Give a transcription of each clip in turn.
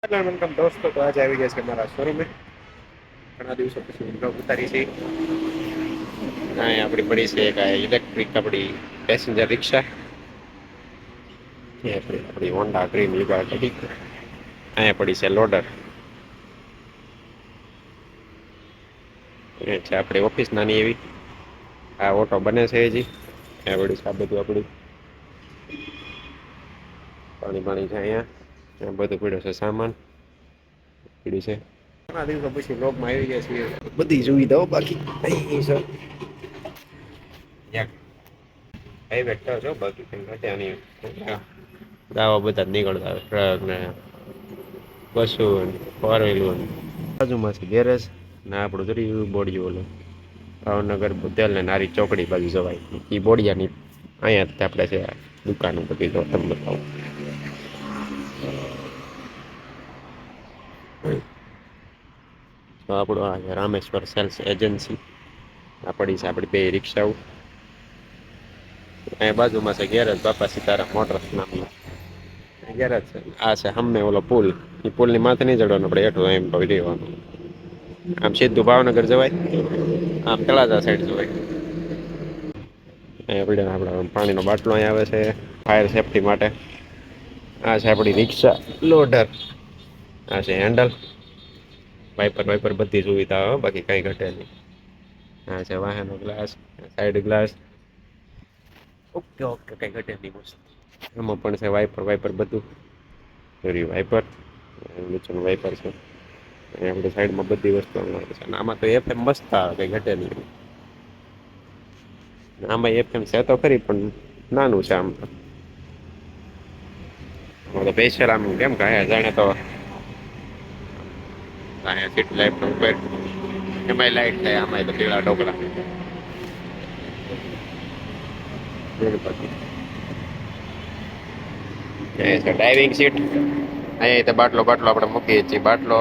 Welcome દોસ્તો, તો આજે આવી ગયા છે મારા શોરૂમે. ઘણા દિવસો પછી બ્લોગ ઉતારી છે. આપડી પડી છે એક ઇલેક્ટ્રિક આપડી પેસેન્જર રિક્ષા. આપડી હોન્ડા ડ્રીમ અહીંયા પડી છે લોડર. એ છે આપડી ઓફિસ નાની એવી. આ ઓટો બને છે હજી. બધું આ બધું આપડું પાણી પાણી છે અહીંયા બધું પડ્યું છે સામાન પીડ્યું છે. ઘણા દિવસો પછી બ્લોગમાં આવી ગયા છીએ. બધી સુવિધાઓ બાકી કઈ બેઠા છો બાકી ત્યાંની ગાવા બધા નીકળતા ટ્રક ને બસો ફોર વ્હીલ બાજુમાં છે ગેરેજ ને આપણું જરી બોડી ઓલું ભાવનગર બુધેલ ને નારી ચોકડી બાજુ જવાય એ બોડિયાની અહીંયા આપણે છે દુકાનો બધી તો તમને બતાવું. તો આપણું આ રામેશ્વર સેલ્સ એજન્સી આ પડી છે આપણી બે રિક્ષાઓ. અહીંયા બાજુમાં છે ગેરેજ બાપા સીતારામ મોટર્સ નામનું ગેરેજ છે. આ છે હમને ઓલો પુલ એ પુલ ની માથે નહીં ચડવાનું આપણે હેઠું એમ રહેવાનું. આમ સીધું ભાવનગર જવાય આમ તળાજા સાઈડ જવાય. આપણા પાણીનો બાટલો અહીં આવે છે ફાયર સેફ્ટી માટે. આ છે આપણી રિક્ષા લોડર. આ છે હેન્ડલ વાઇપર બધી સુવિધા બાકી કઈ ઘટે નહીં. હા છે વાહનો glass side glass okay okay કઈ ઘટે નહીં મસ્ત. એમાં પણ છે વાઇપર બધું વાઇપર નીચેનું વાઇપર છે. આપણી સાઈડમાં બધી વસ્તુ છે આમાં તો એફએમ મસ્ત આવે કઈ ઘટે નહીં. આમાં એફએમ છે તો ખરી પણ નાનું છે આમ તો સ્પેશિયલ આમ કેમ કહે જાણે તો સીટ લાઈટ ઉપર એમાંય લાઈટ થાય આમાં તો પીળા ઢોકળા. ડ્રાઇવિંગ સીટ અહીંયા બાટલો આપણે મૂકીએ છીએ. બાટલો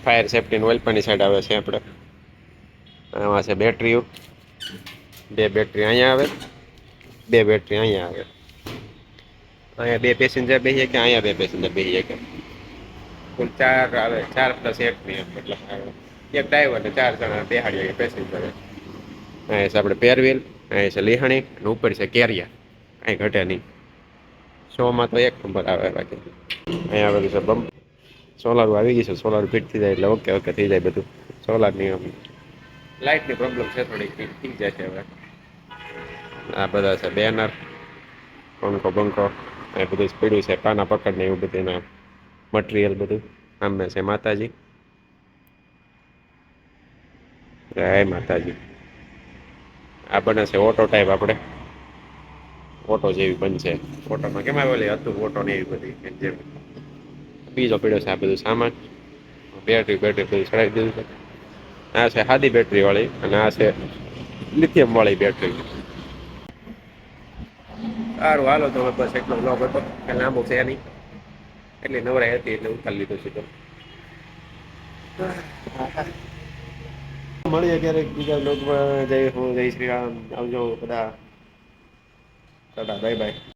ફાયર સેફ્ટી વેલ્પરની સાઈડ આવે છે. આપણે આમાં છે બેટરીઓ બે બેટરી અહીંયા આવે બે બેટરી અહીંયા આવે. અહીંયા બે પેસેન્જર બેસીએ કે અહીંયા બે પેસેન્જર બેસીએ કે કુલ 4 આવે 4 + 1 ની મતલબ એક ડ્રાઈવર ને 4 જણા બેહાડીએ પેસેન્જર. અહીંયા છે આપણે પેરવીલ અહીંયા છે લીહણી અને ઉપર છે કેરિયા કાંઈ ઘટે નહીં. શોમાં તો એક નંબર આવે બાકી અહીંયા આવેલું છે બમ્પ સોલાર આવી ગઈ છે. સોલાર ફિટ થઈ જાય એટલે ઓકે થઈ જાય બધું. સોલારની લાઇટની પ્રોબ્લેમ છે થોડીક થઈ જાય છે હવે. આ બધા છે બેનર પંખો બંખો એ બધું સ્પીડું છે પાના પકડ ને એવું બધું એના મટીરિયલ બધું. સામે છે માતાજી જય માતાજી. આ બને છે ઓટો ટાઈપ આપણે ઓટો જેવી બનશે. ઓટોમાં કેમ આવેલી હતું ઓટો ને એવી બધી જેમ બીજો પીડ્યો છે. આ બધું સામાન બેટરી બધું ચડાવી દીધું છે. આ છે સાદી બેટરી વાળી અને આ છે લિથિયમ વાળી બેટરી. સારું હાલો તો બસ એટલો બ્લોગ હતો કે લાંબો છે નહીં એટલે નવરાઈ હતી એટલે ઉતારી લીધો છે. તો મળીએ ક્યારેક બીજા બ્લોગમાં. જય શ્રી રામ આવજો બધા. Tata bye bye.